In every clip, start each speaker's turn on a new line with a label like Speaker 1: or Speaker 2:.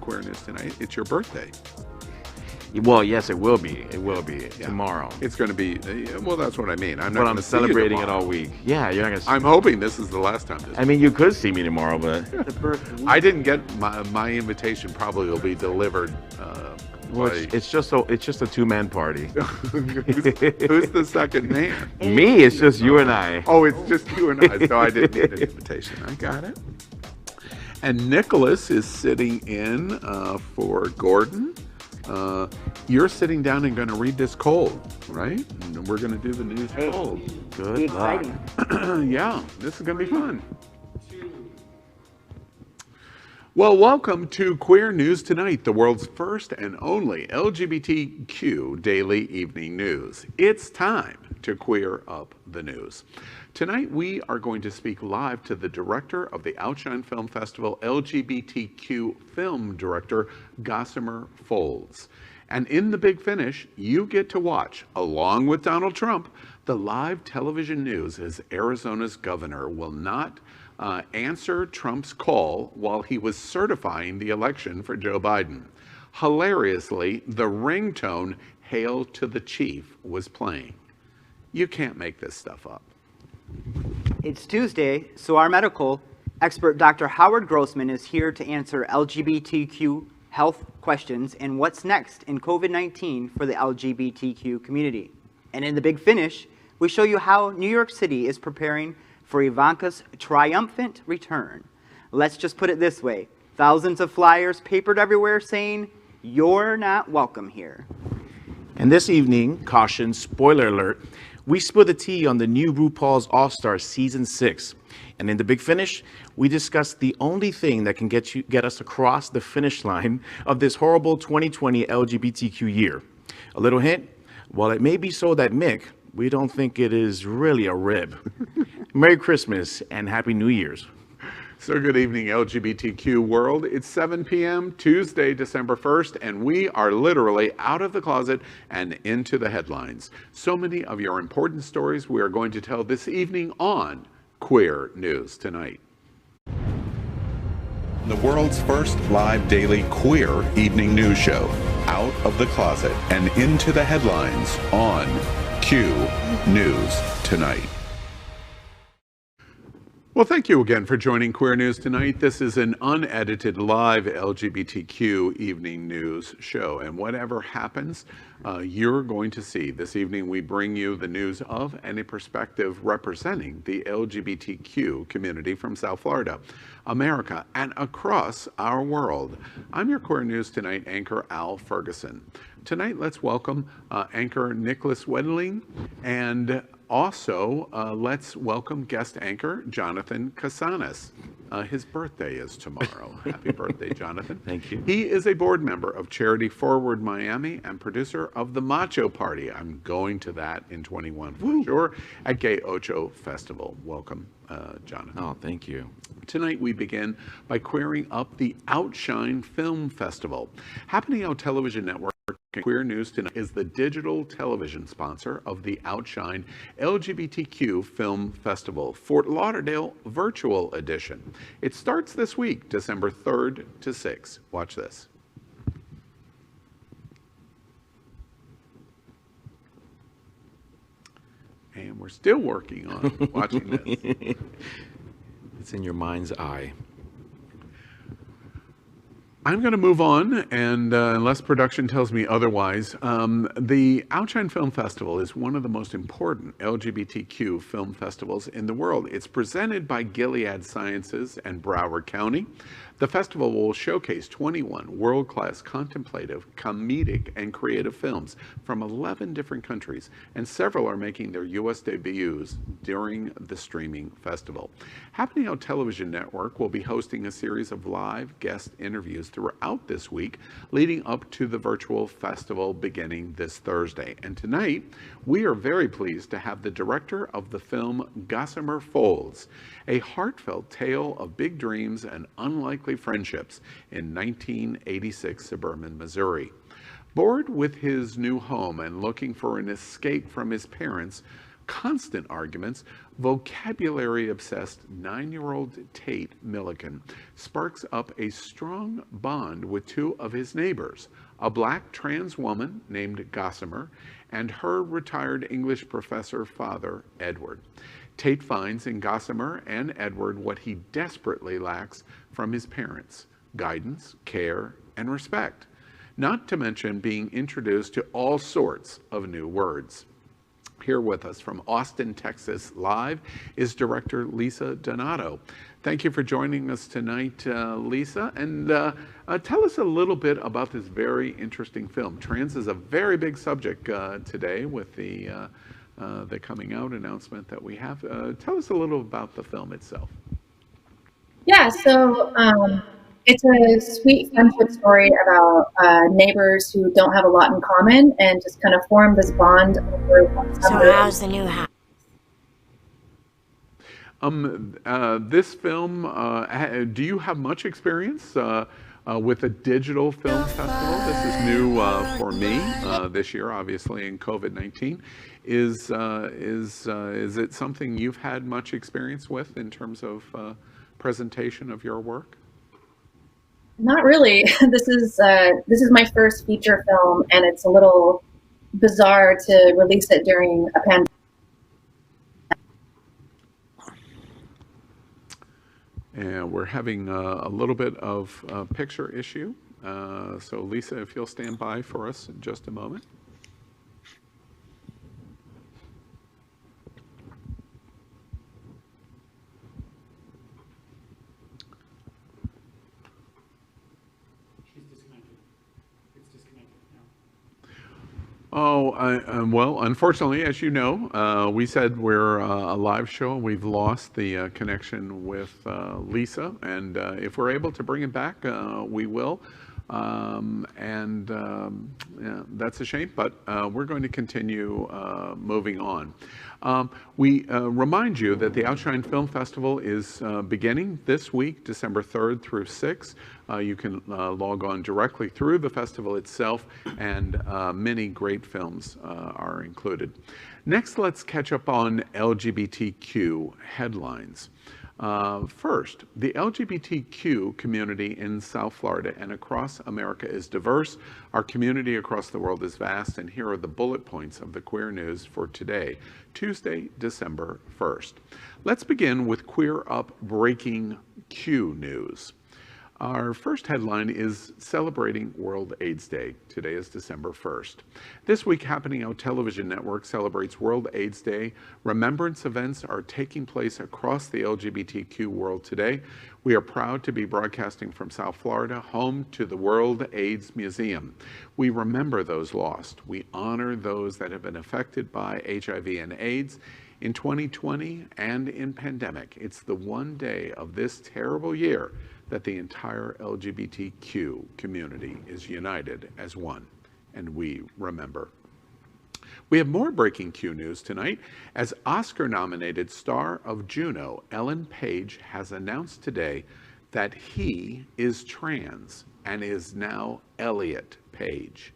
Speaker 1: Queer News Tonight. It's your birthday.
Speaker 2: Well, yes, it will be. It will be tomorrow.
Speaker 1: It's going to be, well, that's what I mean.
Speaker 2: But I'm celebrating it all week. Yeah, you're not going to see
Speaker 1: I'm hoping this is the last time.
Speaker 2: I mean, you could see me tomorrow, but...
Speaker 1: I didn't get my invitation. Probably will be delivered.
Speaker 2: Well, it's just a two-man party.
Speaker 1: Who's the second man?
Speaker 2: Me. It's just you and I.
Speaker 1: Oh, it's just you and I. So I didn't need an invitation. I got it. And Nicholas is sitting in for Gordon. You're sitting down and going to read this cold, right? And we're going to do the news cold.
Speaker 2: Good luck.
Speaker 1: Yeah, this is going to be fun. Well, welcome to Queer News Tonight, the world's first and only LGBTQ daily evening news. It's time to queer up the news. Tonight, we are going to speak live to the director of the OUTshine Film Festival, LGBTQ film director, Gossamer Folds. And in the big finish, you get to watch, along with Donald Trump, the live television news as Arizona's governor will not answer Trump's call while he was certifying the election for Joe Biden. Hilariously, the ringtone, "Hail to the Chief," was playing. You can't make this stuff up.
Speaker 3: It's Tuesday, so our medical expert, Dr. Howard Grossman, is here to answer LGBTQ health questions and what's next in COVID-19 for the LGBTQ community. And in the big finish, we show you how New York City is preparing for Ivanka's triumphant return. Let's just put it this way. Thousands of flyers papered everywhere saying, "You're not welcome here."
Speaker 2: And this evening, caution, spoiler alert, we spill the tea on the new RuPaul's All-Star Season 6. And in the big finish, we discuss the only thing that can get us across the finish line of this horrible 2020 LGBTQ year. A little hint, while it may be so that Mick, we don't think it is really a rib. Merry Christmas and Happy New Year's.
Speaker 1: So good evening, LGBTQ world. It's 7 p.m. Tuesday, December 1st, and we are literally out of the closet and into the headlines. So many of your important stories we are going to tell this evening on Queer News Tonight. The world's first live daily queer evening news show, Out of the Closet and Into the Headlines on Q News Tonight. Well, thank you again for joining Queer News Tonight. This is an unedited live LGBTQ evening news show. And whatever happens, you're going to see. This evening, we bring you the news of and a perspective representing the LGBTQ community from South Florida, America, and across our world. I'm your Queer News Tonight anchor, Al Ferguson. Tonight, let's welcome anchor Nicholas Wedling, and also, let's welcome guest anchor Jonathan Casanas. His birthday is tomorrow. Happy birthday, Jonathan.
Speaker 2: Thank you.
Speaker 1: He is a board member of Charity Forward Miami and producer of the Macho Party. I'm going to that in 21 for sure at Gay Ocho Festival. Welcome, Jonathan.
Speaker 2: Oh, thank you.
Speaker 1: Tonight we begin by queering up the OUTshine Film Festival. Happening on Television Network. Queer News Tonight is the digital television sponsor of the OUTshine LGBTQ Film Festival, Fort Lauderdale Virtual Edition. It starts this week, December 3rd to 6th. Watch this. And we're still working on watching this.
Speaker 2: It's in your mind's eye.
Speaker 1: I'm going to move on, and unless production tells me otherwise, the OUTshine Film Festival is one of the most important LGBTQ film festivals in the world. It's presented by Gilead Sciences and Broward County. The festival will showcase 21 world-class contemplative, comedic, and creative films from 11 different countries, and several are making their U.S. debuts during the streaming festival. Happening on Television Network will be hosting a series of live guest interviews throughout this week, leading up to the virtual festival beginning this Thursday. And tonight, we are very pleased to have the director of the film, Gossamer Folds, a heartfelt tale of big dreams and unlikely friendships in 1986 suburban Missouri. Bored with his new home and looking for an escape from his parents, constant arguments, vocabulary-obsessed 9-year-old Tate Milliken sparks up a strong bond with two of his neighbors, a black trans woman named Gossamer and her retired English professor father, Edward. Tate finds in Gossamer and Edward what he desperately lacks from his parents: guidance, care, and respect, not to mention being introduced to all sorts of new words. Here with us from Austin, Texas, live, is director Lisa Donato. Thank you for joining us tonight, Lisa. And tell us a little bit about this very interesting film. Trans is a very big subject today with the coming out announcement that we have. Tell us a little about the film itself.
Speaker 4: Yeah, so it's a sweet friendship story about neighbors who don't have a lot in common and just kind of form this bond over
Speaker 5: So how's the new house?
Speaker 1: This film, do you have much experience with a digital film festival? This is new for me this year, obviously, in COVID-19. Is it something you've had much experience with in terms of presentation of your work?
Speaker 4: Not really. This is my first feature film, and it's a little bizarre to release it during a pandemic.
Speaker 1: And we're having a little bit of a picture issue. So Lisa, if you'll stand by for us in just a moment. Oh, well, unfortunately, as you know, we said we're a live show and we've lost the connection with Lisa. And if we're able to bring it back, we will. Yeah, that's a shame, but we're going to continue moving on. We remind you that the OUTshine Film Festival is beginning this week, December 3rd through 6th. You can log on directly through the festival itself, and many great films are included. Next, let's catch up on LGBTQ headlines. First, the LGBTQ community in South Florida and across America is diverse. Our community across the world is vast, and here are the bullet points of the queer news for today, Tuesday, December 1st. Let's begin with Queer Up Breaking Q news. Our first headline is celebrating World AIDS Day. Today is December 1st. This week, Happening Out Television Network celebrates World AIDS Day. Remembrance events are taking place across the LGBTQ world today. We are proud to be broadcasting from South Florida, home to the World AIDS Museum. We remember those lost. We honor those that have been affected by HIV and AIDS. In 2020 and in pandemic, it's the one day of this terrible year that the entire LGBTQ community is united as one, and we remember. We have more breaking Q news tonight, as Oscar-nominated star of Juno, Ellen Page, has announced today that he is trans and is now Elliot Page.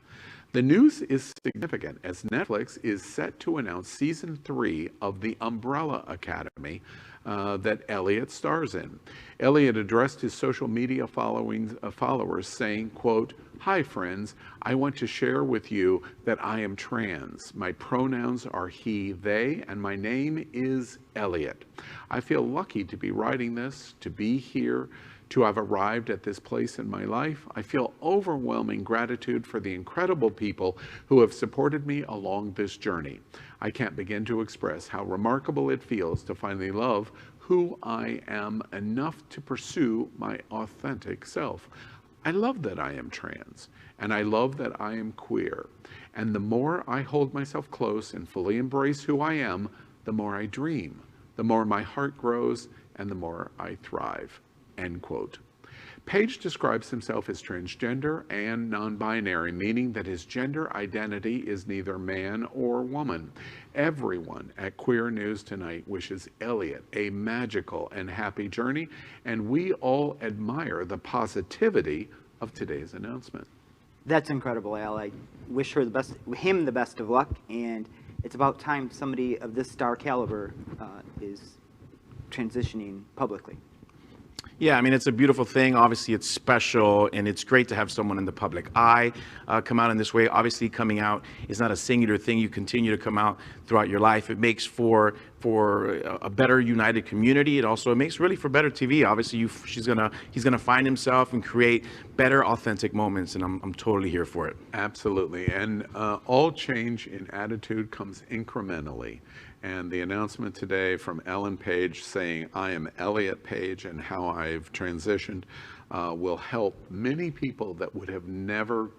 Speaker 1: The news is significant as Netflix is set to announce season 3 of The Umbrella Academy that Elliot stars in. Elliot addressed his social media followers saying, quote, "Hi friends, I want to share with you that I am trans. My pronouns are he, they, and my name is Elliot. I feel lucky to be writing this, to be here, to have arrived at this place in my life. I feel overwhelming gratitude for the incredible people who have supported me along this journey. I can't begin to express how remarkable it feels to finally love who I am enough to pursue my authentic self. I love that I am trans, and I love that I am queer. And the more I hold myself close and fully embrace who I am, the more I dream, the more my heart grows, and the more I thrive." End quote. Page describes himself as transgender and non-binary, meaning that his gender identity is neither man or woman. Everyone at Queer News Tonight wishes Elliot a magical and happy journey, and we all admire the positivity of today's announcement.
Speaker 3: That's incredible, Al. I wish her the best, him the best of luck, and it's about time somebody of this star caliber is transitioning publicly.
Speaker 2: Yeah, I mean, it's a beautiful thing. Obviously, it's special, and it's great to have someone in the public eye come out in this way. Obviously, coming out is not a singular thing. You continue to come out throughout your life. It makes for a better united community. It makes really for better TV. Obviously, he's gonna find himself and create better, authentic moments, and I'm totally here for it.
Speaker 1: Absolutely, and all change in attitude comes incrementally. And the announcement today from Ellen Page saying, I am Elliot Page and how I've transitioned will help many people that would have never,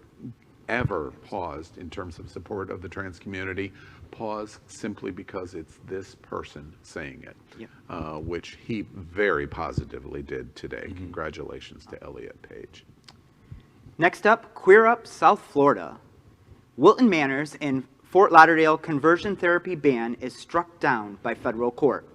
Speaker 1: ever paused in terms of support of the trans community, pause simply because it's this person saying it, which he very positively did today. Mm-hmm. Congratulations to Elliot Page.
Speaker 3: Next up, Queer Up South Florida. Wilton Manors and Fort Lauderdale conversion therapy ban is struck down by federal court.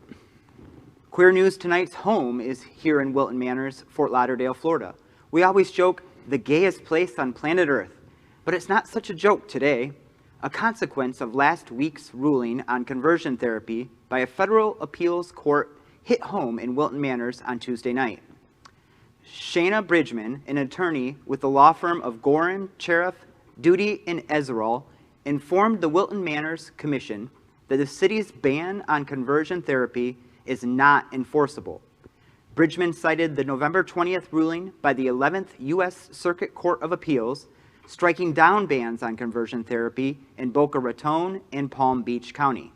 Speaker 3: Queer News Tonight's home is here in Wilton Manors, Fort Lauderdale, Florida. We always joke, the gayest place on planet Earth, but it's not such a joke today. A consequence of last week's ruling on conversion therapy by a federal appeals court hit home in Wilton Manors on Tuesday night. Shayna Bridgman, an attorney with the law firm of Gorin, Cherif, Duty, and Ezerol, informed the Wilton Manors Commission that the city's ban on conversion therapy is not enforceable. Bridgman cited the November 20th ruling by the 11th U.S. Circuit Court of Appeals, striking down bans on conversion therapy in Boca Raton and Palm Beach County.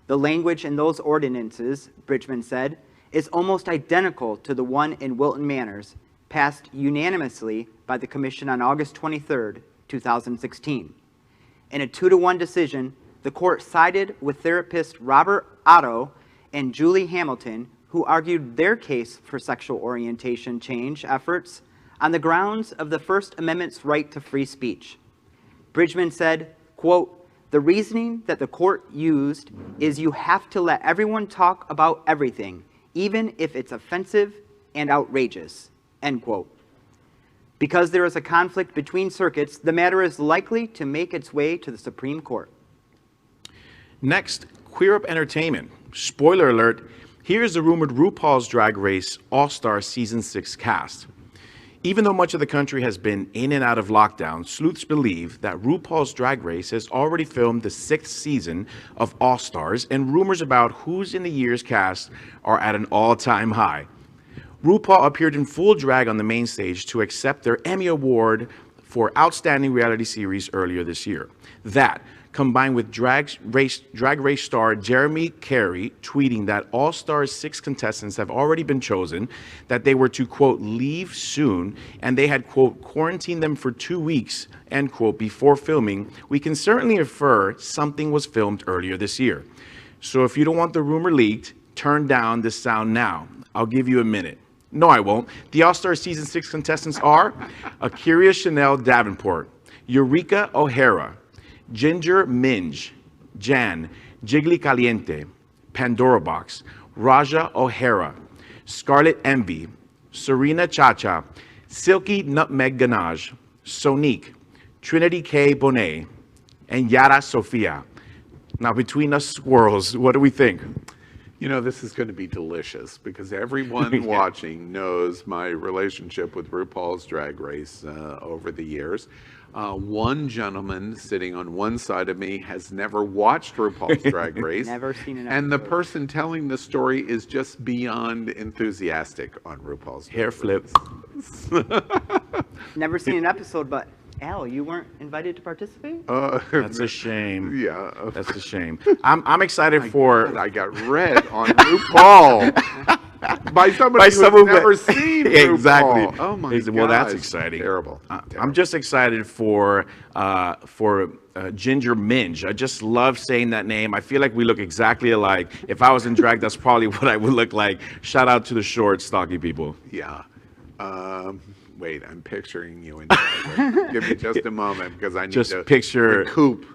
Speaker 3: The language in those ordinances, Bridgman said, is almost identical to the one in Wilton Manors, passed unanimously by the Commission on August 23, 2016. In a 2-to-1 decision, the court sided with therapist Robert Otto and Julie Hamilton, who argued their case for sexual orientation change efforts on the grounds of the First Amendment's right to free speech. Bridgman said, quote, "The reasoning that the court used is you have to let everyone talk about everything, even if it's offensive and outrageous," end quote. Because there is a conflict between circuits, the matter is likely to make its way to the Supreme Court.
Speaker 2: Next, Queer Up Entertainment. Spoiler alert, here's the rumored RuPaul's Drag Race All-Star Season 6 cast. Even though much of the country has been in and out of lockdown, sleuths believe that RuPaul's Drag Race has already filmed the 6th season of All-Stars, and rumors about who's in the year's cast are at an all-time high. RuPaul appeared in full drag on the main stage to accept their Emmy Award for Outstanding Reality Series earlier this year. That, combined with Drag Race star Jeremy Carey tweeting that All-Stars 6 contestants have already been chosen, that they were to, quote, leave soon, and they had, quote, quarantined them for 2 weeks, end quote, before filming, we can certainly infer something was filmed earlier this year. So if you don't want the rumor leaked, turn down the sound now. I'll give you a minute. No, I won't. The All-Star Season 6 contestants are Akira Chanel Davenport, Eureka O'Hara, Ginger Minge, Jan, Jiggly Caliente, Pandora Box, Raja O'Hara, Scarlet Envy, Serena Chacha, Silky Nutmeg Ganache, Sonique, Trinity K. Bonet, and Yara Sofia. Now, between us squirrels, what do we think?
Speaker 1: You know, this is going to be delicious because everyone watching knows my relationship with RuPaul's Drag Race over the years. One gentleman sitting on one side of me has never watched RuPaul's Drag Race.
Speaker 3: Never seen an episode.
Speaker 1: And the person telling the story is just beyond enthusiastic on RuPaul's
Speaker 2: Hair flips.
Speaker 3: Never seen an episode, but Al, you weren't invited to participate?
Speaker 2: That's a shame.
Speaker 1: Yeah.
Speaker 2: That's a shame. I'm excited for...
Speaker 1: I got read on RuPaul by somebody who's never seen RuPaul.
Speaker 2: Exactly.
Speaker 1: Oh my God.
Speaker 2: Well, that's exciting.
Speaker 1: Terrible.
Speaker 2: I'm just excited for Ginger Minge. I just love saying that name. I feel like we look exactly alike. If I was in drag, that's probably what I would look like. Shout out to the short, stocky people.
Speaker 1: Yeah. Wait, I'm picturing you in drag. Give me just a moment because I need to
Speaker 2: picture
Speaker 1: recoup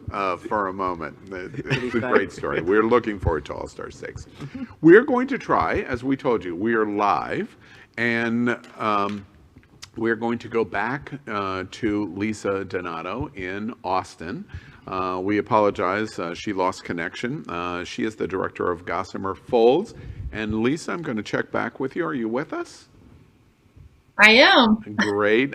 Speaker 1: for a moment. It's a great story. We're looking forward to All-Star 6. We're going to try, as we told you, we are live, and we're going to go back to Lisa Donato in Austin. We apologize. She lost connection. She is the director of Gossamer Folds. And Lisa, I'm going to check back with you. Are you with us?
Speaker 4: I am.
Speaker 1: Great.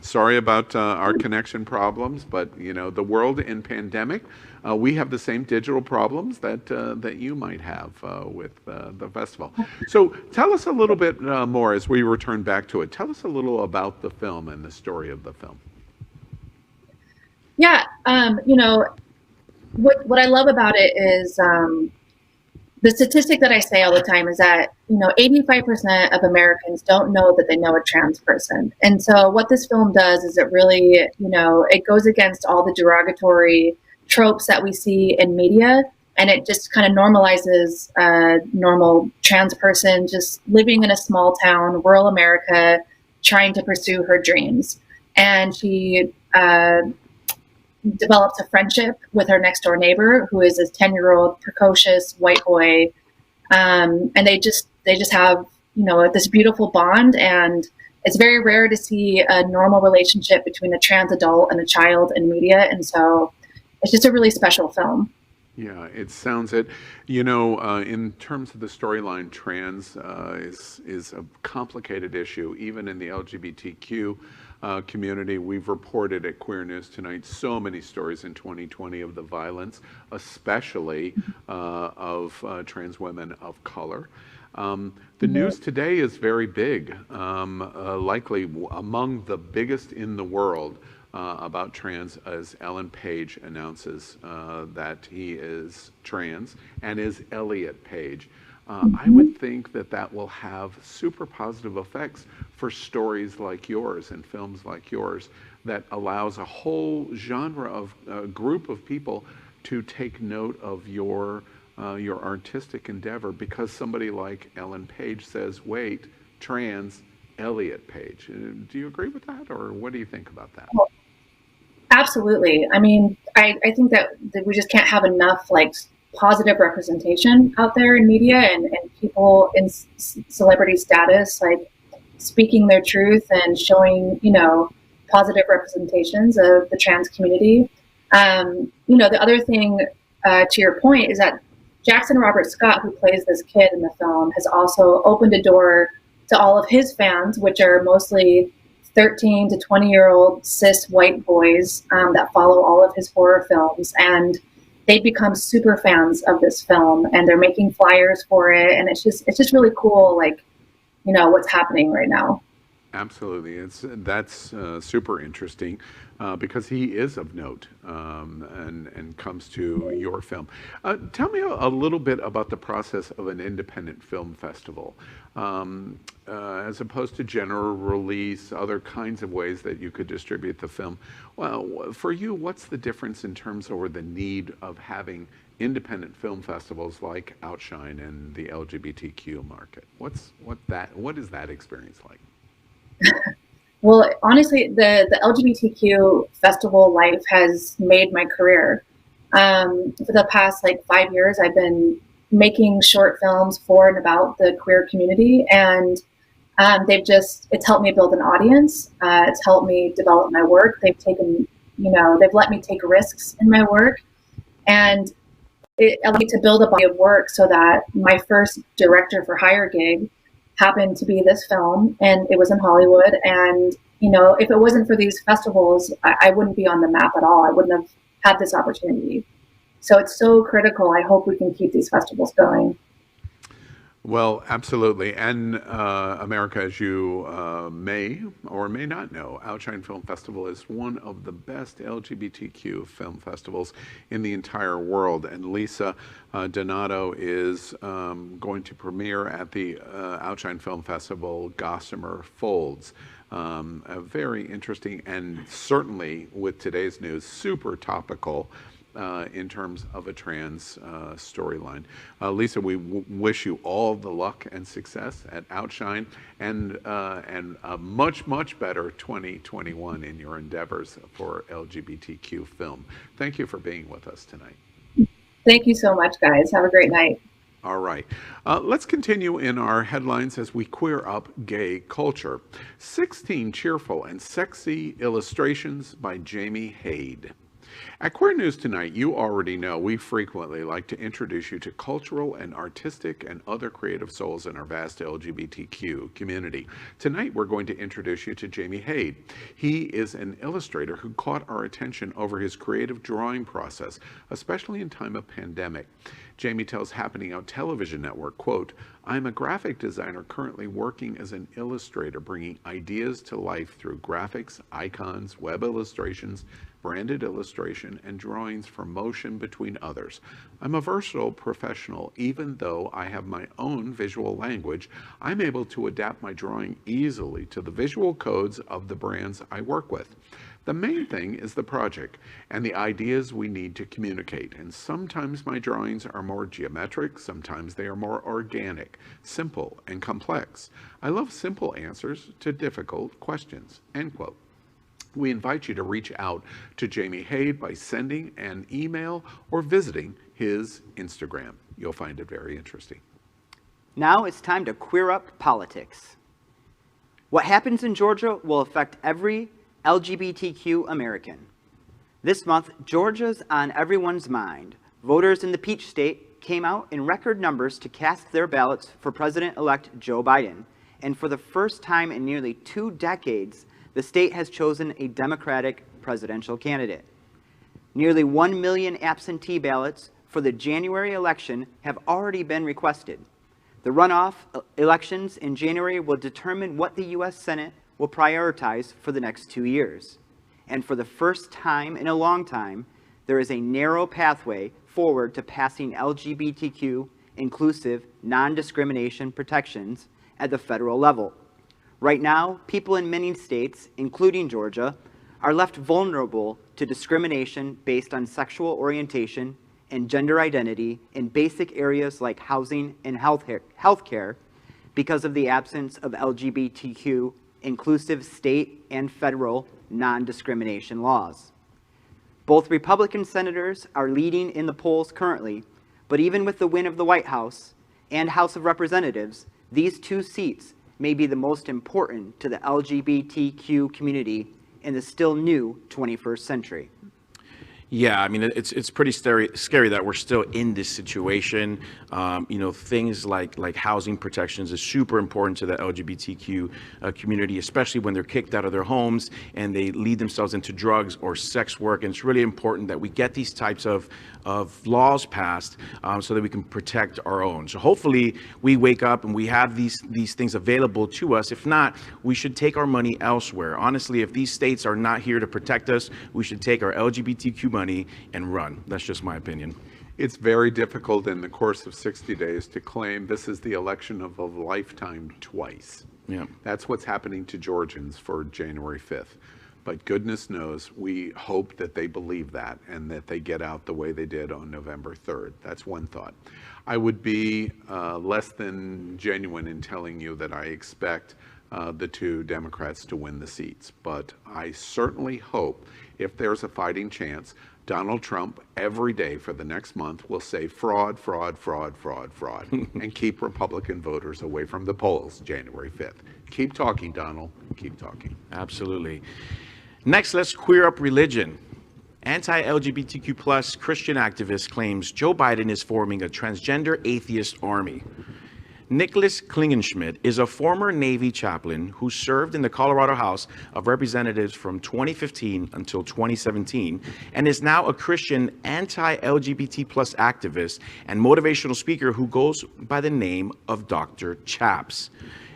Speaker 1: Sorry about our connection problems, but you know, the world in pandemic, we have the same digital problems that you might have with the festival. So tell us a little bit more as we return back to it. Tell us a little about the film and the story of the film.
Speaker 4: Yeah, you know, what I love about it is the statistic that I say all the time is that, you know, 85% of Americans don't know that they know a trans person. And so what this film does is it really, you know, it goes against all the derogatory tropes that we see in media, and it just kind of normalizes a normal trans person just living in a small town, rural America, trying to pursue her dreams. And she develops a friendship with her next door neighbor, who is a 10-year-old precocious white boy. And they just have, you know, this beautiful bond. And it's very rare to see a normal relationship between a trans adult and a child in media. And so it's just a really special film.
Speaker 1: Yeah, it sounds it. You know, in terms of the storyline, trans is a complicated issue, even in the LGBTQ community. We've reported at Queer News Tonight so many stories in 2020 of the violence, especially of trans women of color. The news today is very big, likely among the biggest in the world about trans, as Ellen Page announces that he is trans, and is ELLIOT Page. I would think that that will have super positive effects for stories like yours and films like yours that allows a whole genre of group of people to take note of your artistic endeavor, because somebody like Ellen Page says, wait, trans, ELLIOT Page. Do you agree with that, or what do you think about that?
Speaker 4: Well, absolutely. I mean, I think that we just can't have enough like positive representation out there in media, and people in celebrity status like speaking their truth and showing, you know, positive representations of the trans community. You know, the other thing to your point is that Jackson Robert Scott, who plays this kid in the film, has also opened a door to all of his fans, which are mostly 13 to 20-year-old cis white boys that follow all of his horror films, and they've become super fans of this film, and they're making flyers for it, and it's just really cool, like, you know, what's happening right now.
Speaker 1: Absolutely, that's super interesting because he is of note and comes to your film. Tell me a little bit about the process of an independent film festival, as opposed to general release, other kinds of ways that you could distribute the film. Well, for you, what's the difference in terms of the need of having independent film festivals like OUTshine and the LGBTQ market? What is that experience like?
Speaker 4: Well, honestly, the LGBTQ festival life has made my career. For the past like 5 years, I've been making short films for and about the queer community, and it's helped me build an audience. It's helped me develop my work. They've let me take risks in my work, and it allowed me to build a body of work so that my first director for hire gig happened to be this film, and it was in Hollywood. And, you know, if it wasn't for these festivals, I wouldn't be on the map at all. I wouldn't have had this opportunity. So it's so critical. I hope we can keep these festivals going.
Speaker 1: Well, absolutely. And America, as you may or may not know, OUTshine Film Festival is one of the best LGBTQ film festivals in the entire world. And Lisa Donato is going to premiere at the OUTshine Film Festival Gossamer Folds. A very interesting, and certainly with today's news, super topical in terms of a trans storyline. Lisa, we wish you all the luck and success at OUTshine, and a much, much better 2021 in your endeavors for LGBTQ film. Thank you for being with us tonight.
Speaker 4: Thank you so much, guys. Have a great night.
Speaker 1: All right. Let's continue in our headlines as we queer up gay culture. 16 cheerful and sexy illustrations by Jaime Hayde. At Queer News Tonight, you already know we frequently like to introduce you to cultural and artistic and other creative souls in our vast LGBTQ community. Tonight, we're going to introduce you to Jaime Hayde. He is an illustrator who caught our attention over his creative drawing process, especially in time of pandemic. Jaime tells Happening Out Television Network, quote, "I'm a graphic designer currently working as an illustrator, bringing ideas to life through graphics, icons, web illustrations, branded illustration, and drawings for motion, between others. I'm a versatile professional. Even though I have my own visual language, I'm able to adapt my drawing easily to the visual codes of the brands I work with. The main thing is the project and the ideas we need to communicate, and sometimes my drawings are more geometric, sometimes they are more organic, simple, and complex. I love simple answers to difficult questions," end quote. We invite you to reach out to Jaime Hayde by sending an email or visiting his Instagram. You'll find it very interesting.
Speaker 3: Now it's time to queer up politics. What happens in Georgia will affect every LGBTQ American. This month, Georgia's on everyone's mind. Voters in the Peach State came out in record numbers to cast their ballots for President-elect Joe Biden. And for the first time in nearly 2 decades, the state has chosen a Democratic presidential candidate. Nearly 1 million absentee ballots for the January election have already been requested. The runoff elections in January will determine what the U.S. Senate will prioritize for the next 2 years. And for the first time in a long time, there is a narrow pathway forward to passing LGBTQ inclusive non-discrimination protections at the federal level. Right now, people in many states, including Georgia, are left vulnerable to discrimination based on sexual orientation and gender identity in basic areas like housing and healthcare because of the absence of LGBTQ inclusive state and federal non-discrimination laws. Both Republican senators are leading in the polls currently, but even with the win of the White House and House of Representatives, these 2 seats may be the most important to the LGBTQ community in the still new 21st century.
Speaker 2: Yeah, I mean, it's pretty scary that we're still in this situation. Things like housing protections is super important to the LGBTQ community, especially when they're kicked out of their homes and they lead themselves into drugs or sex work. And it's really important that we get these types of laws passed so that we can protect our own. So hopefully we wake up and we have these things available to us. If not, we should take our money elsewhere. Honestly, if these states are not here to protect us, we should take our LGBTQ money and run. That's just my opinion.
Speaker 1: It's very difficult in the course of 60 days to claim this is the election of a lifetime twice.
Speaker 2: Yeah.
Speaker 1: That's what's happening to Georgians for January 5th. But goodness knows, we hope that they believe that and that they get out the way they did on November 3rd. That's one thought. I would be less than genuine in telling you that I expect the 2 Democrats to win the seats. But I certainly hope, if there's a fighting chance, Donald Trump every day for the next month will say fraud, fraud, fraud, fraud, fraud, and keep Republican voters away from the polls January 5th. Keep talking, Donald. Keep talking.
Speaker 2: Absolutely. Next, let's queer up religion. Anti-LGBTQ plus Christian activist claims Joe Biden is forming a transgender atheist army. Nicholas Klingenschmidt is a former Navy chaplain who served in the Colorado House of Representatives from 2015 until 2017 and is now a Christian anti-LGBT plus activist and motivational speaker who goes by the name of Dr. Chaps.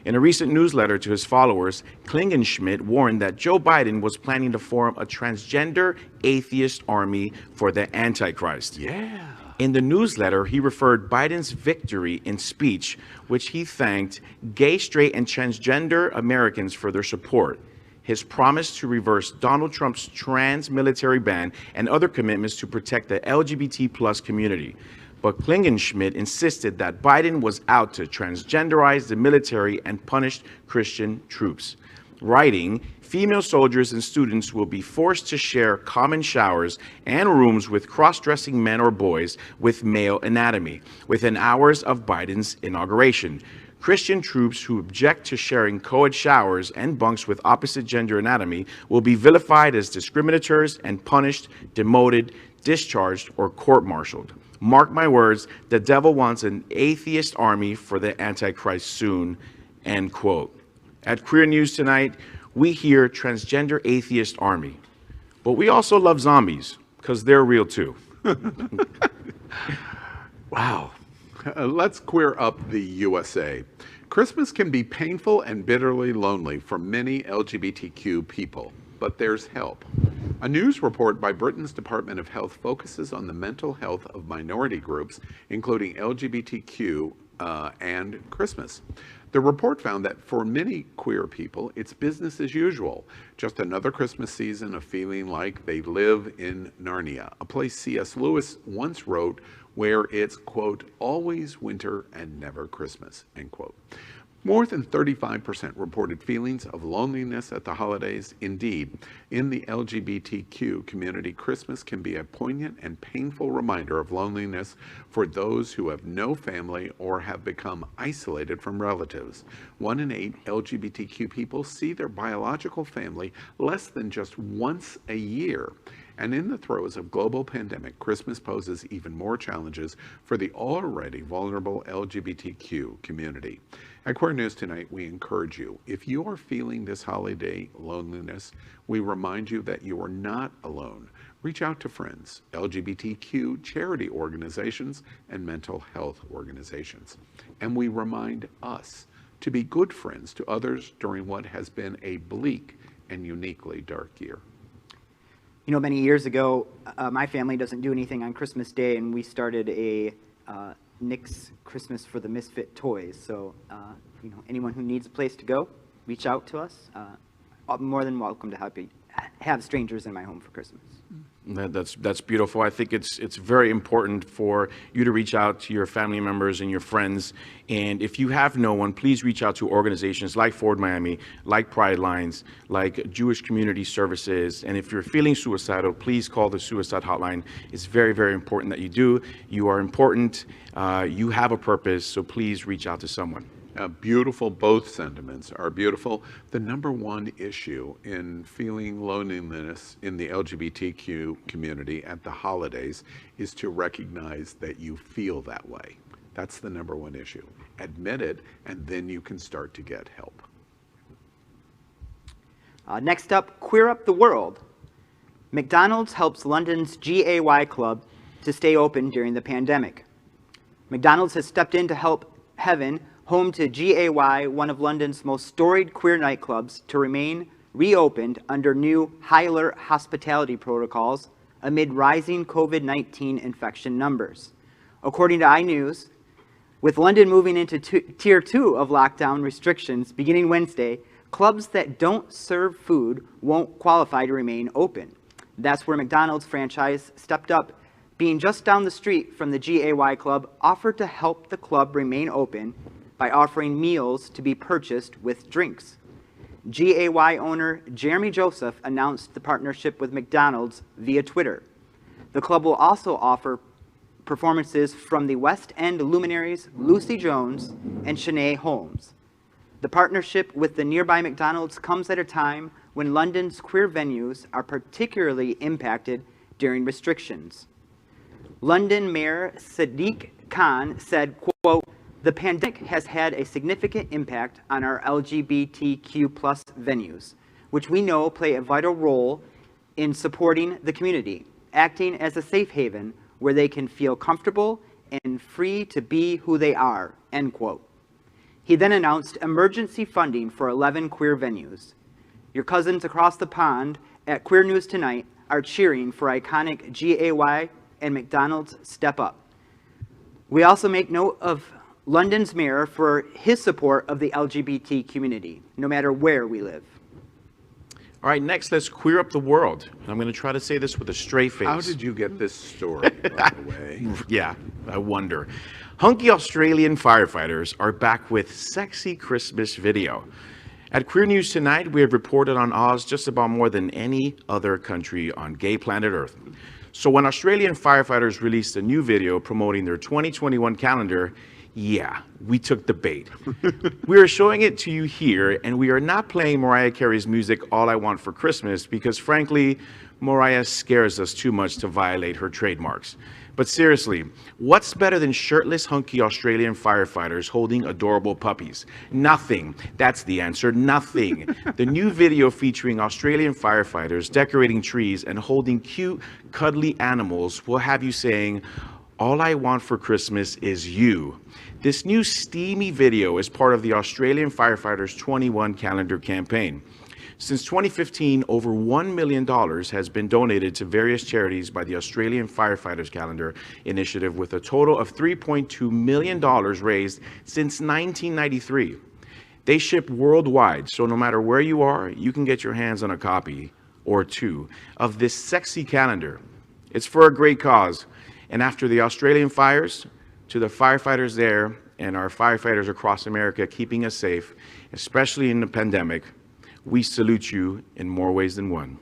Speaker 2: In a recent newsletter to his followers, Klingenschmidt warned that Joe Biden was planning to form a transgender atheist army for the Antichrist.
Speaker 1: Yeah.
Speaker 2: In the newsletter, he referred Biden's victory in speech, which he thanked gay, straight, and transgender Americans for their support, his promise to reverse Donald Trump's trans military ban, and other commitments to protect the LGBT plus community. But Klingenschmidt insisted that Biden was out to transgenderize the military and punish Christian troops, writing, "Female soldiers and students will be forced to share common showers and rooms with cross-dressing men or boys with male anatomy within hours of Biden's inauguration. Christian troops who object to sharing co-ed showers and bunks with opposite gender anatomy will be vilified as discriminators and punished, demoted, discharged, or court-martialed. Mark my words, the devil wants an atheist army for the Antichrist soon, end quote. At Queer News Tonight, we hear transgender atheist army, but we also love zombies, because they're real too.
Speaker 1: Wow. Let's queer up the USA. Christmas can be painful and bitterly lonely for many LGBTQ people, but there's help. A news report by Britain's Department of Health focuses on the mental health of minority groups, including LGBTQ and Christmas. The report found that for many queer people, it's business as usual, just another Christmas season of feeling like they live in Narnia, a place C.S. Lewis once wrote where it's, quote, always winter and never Christmas, end quote. More than 35% reported feelings of loneliness at the holidays. Indeed, in the LGBTQ community, Christmas can be a poignant and painful reminder of loneliness for those who have no family or have become isolated from relatives. 1 in 8 LGBTQ people see their biological family less than just once a year. And in the throes of global pandemic, Christmas poses even more challenges for the already vulnerable LGBTQ community. At Queer News Tonight, we encourage you, if you are feeling this holiday loneliness, we remind you that you are not alone. Reach out to friends, LGBTQ charity organizations, and mental health organizations. And we remind us to be good friends to others during what has been a bleak and uniquely dark year.
Speaker 3: You know, many years ago, my family doesn't do anything on Christmas Day, and we started a Nick's Christmas for the Misfit Toys. So, you know, anyone who needs a place to go, reach out to us. I'm more than welcome to have strangers in my home for Christmas.
Speaker 2: That's beautiful. I think it's very important for you to reach out to your family members and your friends. And if you have no one, please reach out to organizations like Forward Miami, like Pride Lines, like Jewish Community Services. And if you're feeling suicidal, please call the suicide hotline. It's very, very important that you do. You are important. You have a purpose. So please reach out to someone.
Speaker 1: Beautiful, both sentiments are beautiful. The number one issue in feeling loneliness in the LGBTQ community at the holidays is to recognize that you feel that way. That's the number one issue. Admit it, and then you can start to get help.
Speaker 3: Next up, Queer Up the World. McDonald's helps London's GAY club to stay open during the pandemic. McDonald's has stepped in to help Heaven, home to GAY, one of London's most storied queer nightclubs, to remain reopened under new high alert hospitality protocols amid rising COVID-19 infection numbers. According to iNews, with London moving into Tier 2 of lockdown restrictions beginning Wednesday, clubs that don't serve food won't qualify to remain open. That's where McDonald's franchise stepped up, being just down the street from the GAY club, offered to help the club remain open by offering meals to be purchased with drinks. GAY owner Jeremy Joseph announced the partnership with McDonald's via Twitter. The club will also offer performances from the West End luminaries Lucy Jones and Shanae Holmes. The partnership with the nearby McDonald's comes at a time when London's queer venues are particularly impacted during restrictions. London Mayor Sadiq Khan said, quote, "The pandemic has had a significant impact on our LGBTQ plus venues, which we know play a vital role in supporting the community, acting as a safe haven where they can feel comfortable and free to be who they are," end quote. He then announced emergency funding for 11 queer venues. Your cousins across the pond at Queer News Tonight are cheering for iconic GAY and McDonald's step up. We also make note of London's mayor for his support of the LGBT community, no matter where we live.
Speaker 2: All right, next, let's queer up the world. I'm going to try to say this with a straight face.
Speaker 1: How did you get this story, by the way?
Speaker 2: Yeah, I wonder. Hunky Australian firefighters are back with sexy Christmas video. At Queer News Tonight, we have reported on Oz just about more than any other country on gay planet Earth. So when Australian firefighters released a new video promoting their 2021 calendar, Yeah, we took the bait. We are showing it to you here, and we are not playing Mariah Carey's music, All I Want for Christmas, because frankly, Mariah scares us too much to violate her trademarks. But seriously, what's better than shirtless, hunky Australian firefighters holding adorable puppies? Nothing. That's the answer, nothing. The new video featuring Australian firefighters decorating trees and holding cute, cuddly animals will have you saying, all I want for Christmas is you. This new steamy video is part of the Australian Firefighters 21 calendar campaign. Since 2015, over $1 million has been donated to various charities by the Australian Firefighters Calendar Initiative, with a total of $3.2 million raised since 1993. They ship worldwide, so no matter where you are, you can get your hands on a copy or two of this sexy calendar. It's for a great cause. And after the Australian fires, to the firefighters there and our firefighters across America keeping us safe, especially in the pandemic, we salute you in more ways than one.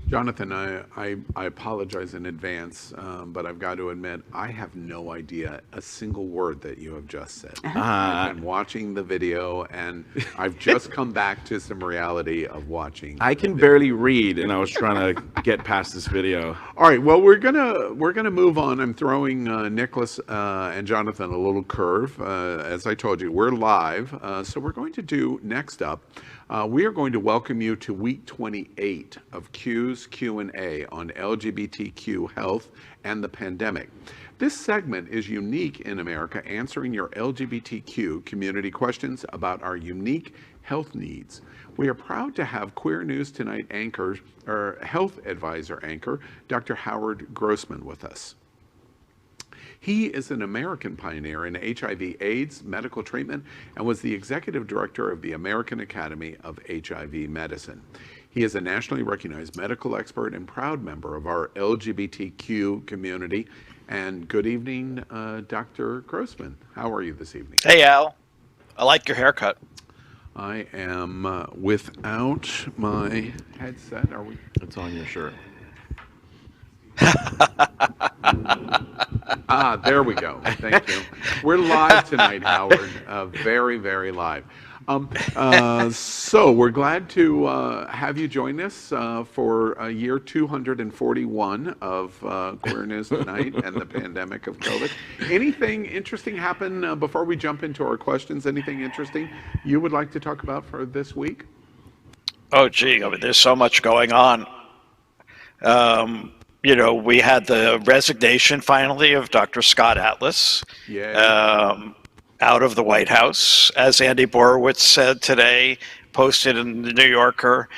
Speaker 1: Jonathan, I apologize in advance, but I've got to admit, I have no idea a single word that you have just said. I've been watching the video, and I've just come back to some reality of watching.
Speaker 2: I can barely read, and I was trying to get past this video.
Speaker 1: All right, well, we're gonna move on. I'm throwing Nicholas and Jonathan a little curve. As I told you, we're live, so we're going to do next up. We are going to welcome you to week 28 of Q's Q&A on LGBTQ health and the pandemic. This segment is unique in America, answering your LGBTQ community questions about our unique health needs. We are proud to have Queer News Tonight anchor, or health advisor anchor, Dr. Howard Grossman with us. He is an American pioneer in HIV/AIDS medical treatment and was the executive director of the American Academy of HIV Medicine. He is a nationally recognized medical expert and proud member of our LGBTQ community. And good evening, Dr. Grossman. How are you this evening?
Speaker 5: Hey, Al. I like your haircut.
Speaker 1: I am without my headset. Are we?
Speaker 2: It's on your shirt.
Speaker 1: There we go. Thank you. We're live tonight, Howard. Very, very live. So we're glad to have you join us for year 241 of Queer News Tonight and the pandemic of COVID. Anything interesting happen before we jump into our questions? Anything interesting you would like to talk about for this week?
Speaker 5: Oh, gee, I mean, there's so much going on. You know, we had the resignation finally of Dr. Scott Atlas out of the White House, as Andy Borowitz said today, posted in the New Yorker,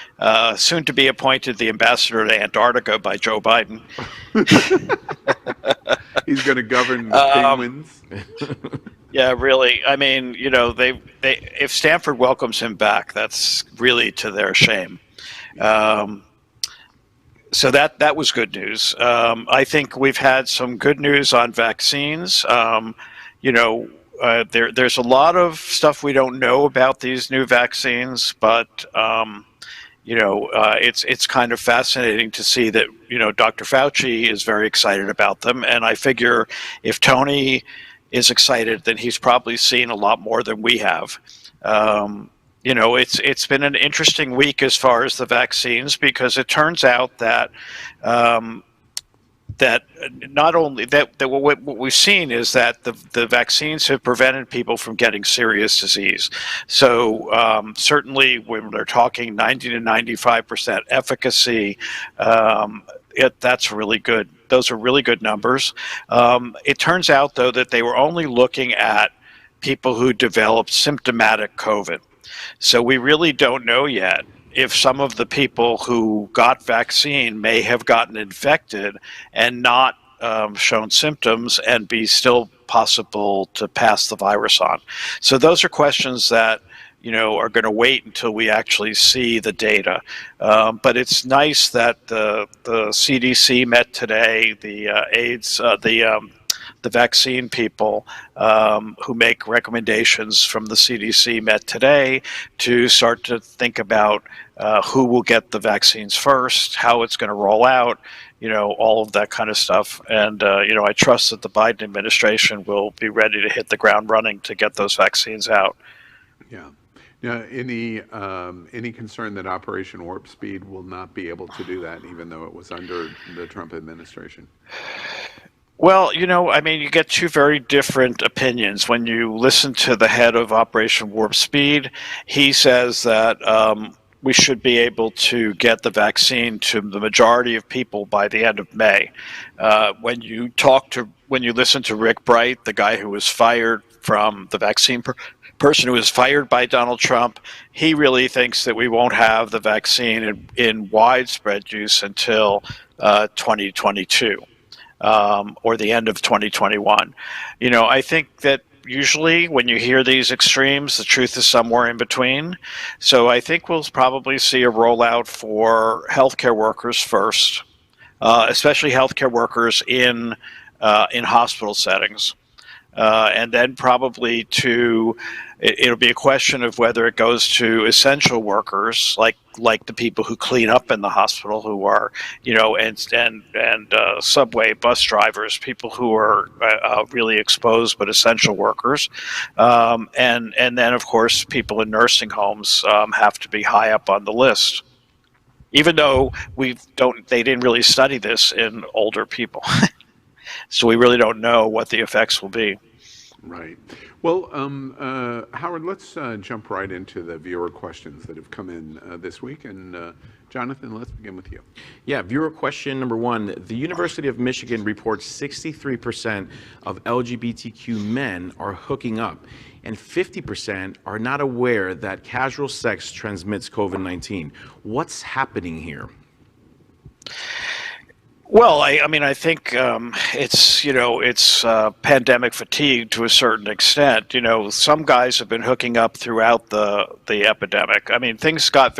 Speaker 5: soon to be appointed the ambassador to Antarctica by Joe Biden.
Speaker 1: He's going to govern penguins.
Speaker 5: Yeah, really. I mean, you know, they if Stanford welcomes him back, that's really to their shame. So that was good news. I think we've had some good news on vaccines. You know, there's a lot of stuff we don't know about these new vaccines, but you know, it's kind of fascinating to see that, you know, Dr. Fauci is very excited about them, and I figure if Tony is excited, then he's probably seen a lot more than we have. You know, it's been an interesting week as far as the vaccines, because it turns out that that not only that what we've seen is that the vaccines have prevented people from getting serious disease. So certainly when they're talking 90 to 95% efficacy, that's really good. Those are really good numbers. It turns out, though, that they were only looking at people who developed symptomatic COVID. So we really don't know yet if some of the people who got vaccine may have gotten infected and not shown symptoms and be still possible to pass the virus on. So those are questions that, you know, are going to wait until we actually see the data. But it's nice that the CDC met today, the AIDS, the vaccine people who make recommendations from the CDC met today to start to think about who will get the vaccines first, how it's going to roll out, all of that kind of stuff. And, I trust that the Biden administration will be ready to hit the ground running to get those vaccines out.
Speaker 1: Yeah. Now, any concern that Operation Warp Speed will not be able to do that, even though it was under the Trump administration?
Speaker 5: Well, you get two very different opinions. When you listen to the head of Operation Warp Speed, he says that we should be able to get the vaccine to the majority of people by the end of May. When you listen to Rick Bright, the guy who was fired from the vaccine person who was fired by Donald Trump, he really thinks that we won't have the vaccine in widespread use until 2022 or the end of 2021. I think that usually when you hear these extremes, the truth is somewhere in between. So I think we'll probably see a rollout for healthcare workers first, especially healthcare workers in hospital settings. And then probably it'll be a question of whether it goes to essential workers like the people who clean up in the hospital, who are, and subway bus drivers, people who are really exposed but essential workers, and then of course people in nursing homes have to be high up on the list. Even though they didn't really study this in older people. So we really don't know what the effects will be.
Speaker 1: Right. Well, Howard, let's jump right into the viewer questions that have come in this week. And Jonathan, let's begin with you.
Speaker 2: Yeah, viewer question number one. The University of Michigan reports 63% of LGBTQ men are hooking up, and 50% are not aware that casual sex transmits COVID-19. What's happening here?
Speaker 5: Well, I think it's pandemic fatigue to a certain extent. Some guys have been hooking up throughout the epidemic. Things got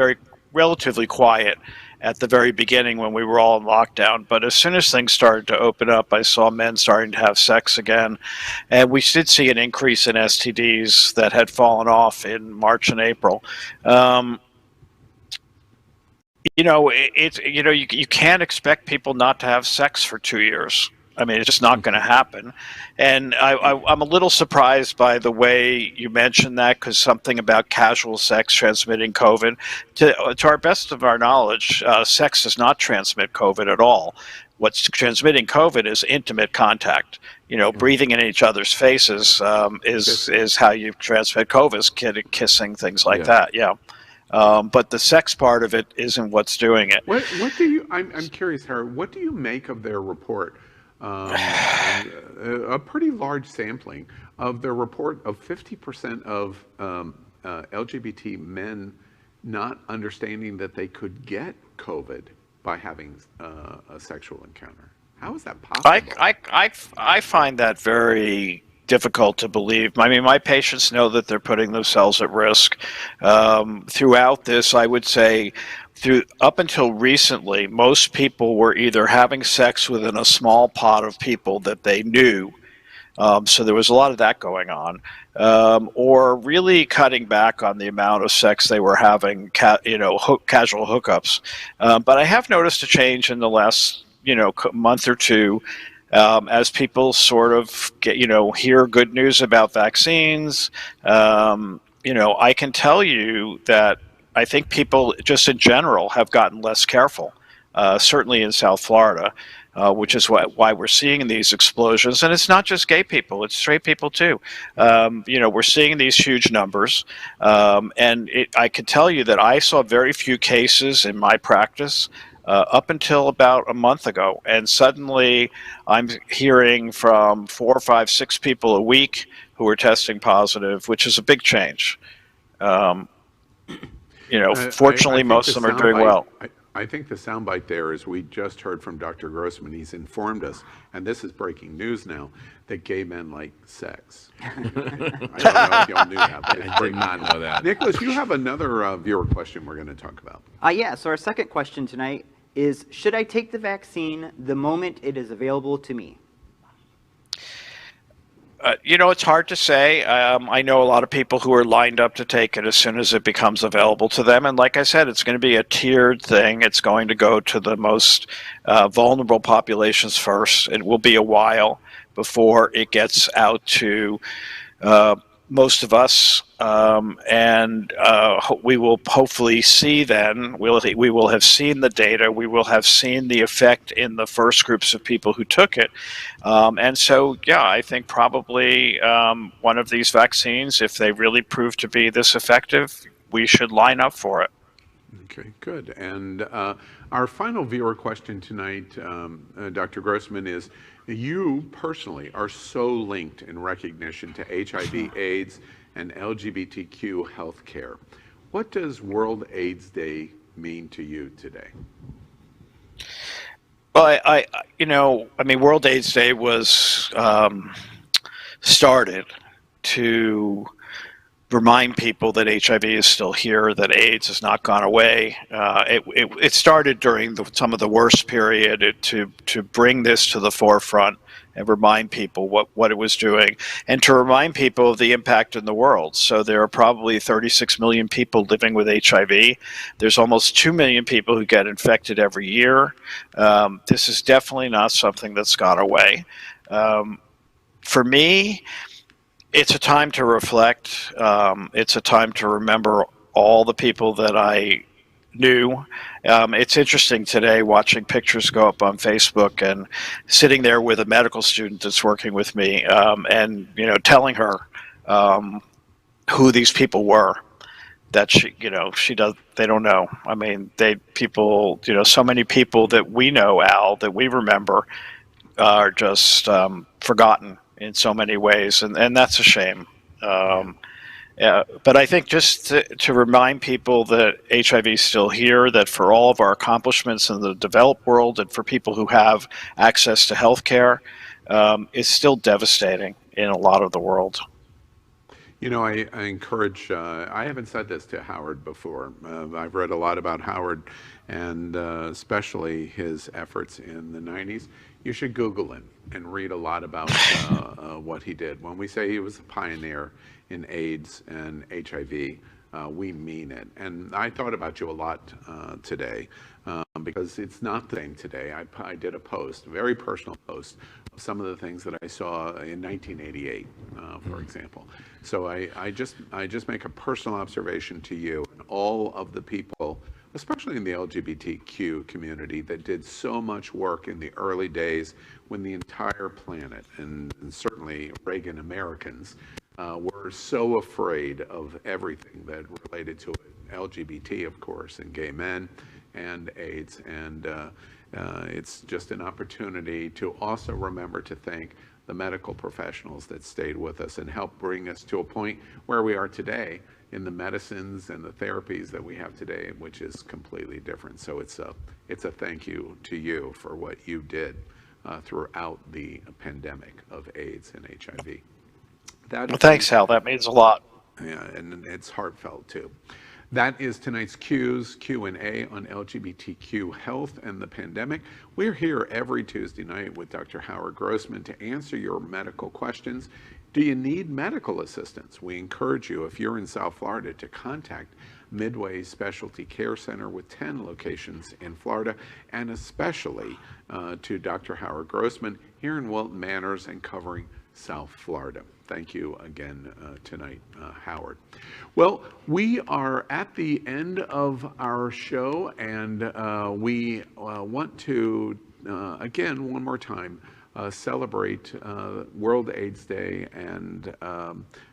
Speaker 5: relatively quiet at the very beginning when we were all in lockdown. But as soon as things started to open up, I saw men starting to have sex again. And we did see an increase in STDs that had fallen off in March and April. You can't expect people not to have sex for 2 years. It's just not going to happen. And I'm a little surprised by the way you mentioned that, because something about casual sex transmitting COVID. To our best of our knowledge, sex does not transmit COVID at all. What's transmitting COVID is intimate contact. Breathing in each other's faces is how you transmit COVID, kissing, things like that. Yeah. But the sex part of it isn't what's doing it.
Speaker 1: What do you? I'm curious, Howard. What do you make of their report? A pretty large sampling of their report of 50% of LGBT men not understanding that they could get COVID by having a sexual encounter. How is that possible?
Speaker 5: I find that very difficult to believe. My patients know that they're putting themselves at risk. Throughout this, I would say, up until recently, most people were either having sex within a small pot of people that they knew, so there was a lot of that going on, or really cutting back on the amount of sex they were having, casual hookups. But I have noticed a change in the last, month or two. As people sort of get, hear good news about vaccines, I can tell you that I think people just in general have gotten less careful, certainly in South Florida, which is why we're seeing these explosions. And it's not just gay people, it's straight people too. We're seeing these huge numbers. And I can tell you that I saw very few cases in my practice up until about a month ago. And suddenly I'm hearing from 4, 5, 6 people a week who are testing positive, which is a big change. Fortunately, most of them are doing well.
Speaker 1: I think the soundbite there is we just heard from Dr. Grossman. He's informed us, and this is breaking news now, that gay men like sex. I don't know if y'all knew that, but
Speaker 2: I did not know that.
Speaker 1: Nicholas, you have another viewer question we're going to talk about.
Speaker 3: So our second question tonight is, should I take the vaccine the moment it is available to me?
Speaker 5: It's hard to say. I know a lot of people who are lined up to take it as soon as it becomes available to them. And like I said, it's going to be a tiered thing. It's going to go to the most vulnerable populations first. It will be a while before it gets out to most of us, and we will hopefully see then, we will have seen the data, we will have seen the effect in the first groups of people who took it. And so, yeah, I think probably one of these vaccines, if they really prove to be this effective, we should line up for it.
Speaker 1: Okay, good. And our final viewer question tonight, Dr. Grossman, is you personally are so linked in recognition to HIV, AIDS, and LGBTQ healthcare. What does World AIDS Day mean to you today?
Speaker 5: Well, World AIDS Day was started to remind people that HIV is still here, that AIDS has not gone away. It started during some of the worst period to bring this to the forefront and remind people what it was doing, and to remind people of the impact in the world. So there are probably 36 million people living with HIV. There's almost 2 million people who get infected every year. This is definitely not something that's gone away. For me, it's a time to reflect. It's a time to remember all the people that I knew. It's interesting today watching pictures go up on Facebook and sitting there with a medical student that's working with me, and telling her who these people were. That they don't know. I mean, so many people that we know, Al, that we remember, are just forgotten in so many ways, and that's a shame. But I think just to remind people that HIV is still here, that for all of our accomplishments in the developed world and for people who have access to healthcare, it's still devastating in a lot of the world.
Speaker 1: I encourage, I haven't said this to Howard before. I've read a lot about Howard, and especially his efforts in the 90s. You should Google him and read a lot about what he did. When we say he was a pioneer in AIDS and HIV, we mean it. And I thought about you a lot today, because it's not the same today. I did a post, a very personal post, of some of the things that I saw in 1988, for example. So I just make a personal observation to you and all of the people, especially in the LGBTQ community, that did so much work in the early days when the entire planet, and certainly Reagan Americans, were so afraid of everything that related to it. LGBT, of course, and gay men, and AIDS. And it's just an opportunity to also remember to thank the medical professionals that stayed with us and helped bring us to a point where we are today in the medicines and the therapies that we have today, which is completely different. So it's a thank you to you for what you did throughout the pandemic of AIDS and HIV.
Speaker 5: Well, thanks, Hal. That means a lot.
Speaker 1: Yeah, and it's heartfelt too. That is tonight's Q&A on LGBTQ health and the pandemic. We're here every Tuesday night with Dr. Howard Grossman to answer your medical questions. Do you need medical assistance? We encourage you, if you're in South Florida, to contact Midway Specialty Care Center with 10 locations in Florida, and especially to Dr. Howard Grossman here in Wilton, Manors, and covering South Florida. Thank you again tonight, Howard. Well, we are at the end of our show, and we want to, again, one more time, celebrate World AIDS Day and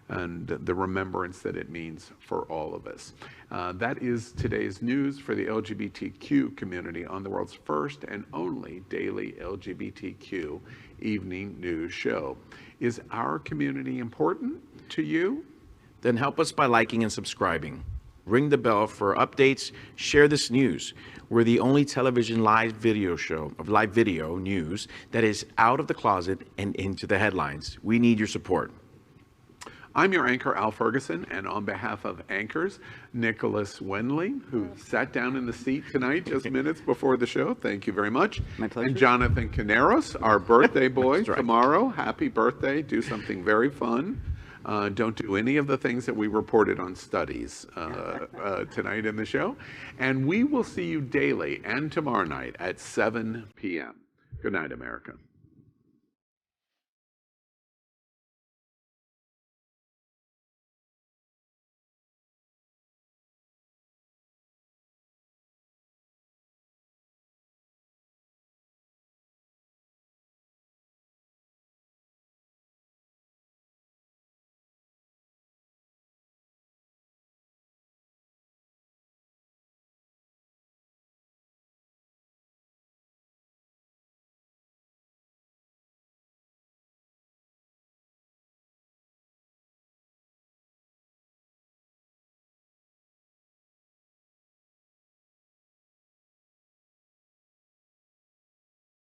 Speaker 1: the remembrance that it means for all of us. That is today's news for the LGBTQ community on the world's first and only daily LGBTQ evening news show. Is our community important to you?
Speaker 2: Then help us by liking and subscribing. Ring the bell for updates. Share this news. We're the only television live video news that is out of the closet and into the headlines. We need your support.
Speaker 1: I'm your anchor, Al Ferguson, and on behalf of anchors, Nicholas Wenley, who sat down in the seat tonight just minutes before the show. Thank you very much.
Speaker 3: My pleasure.
Speaker 1: And Jonathan Caneros, our birthday boy tomorrow. Happy birthday. Do something very fun. Don't do any of the things that we reported on studies tonight in the show. And we will see you daily and tomorrow night at 7 p.m. Good night, America.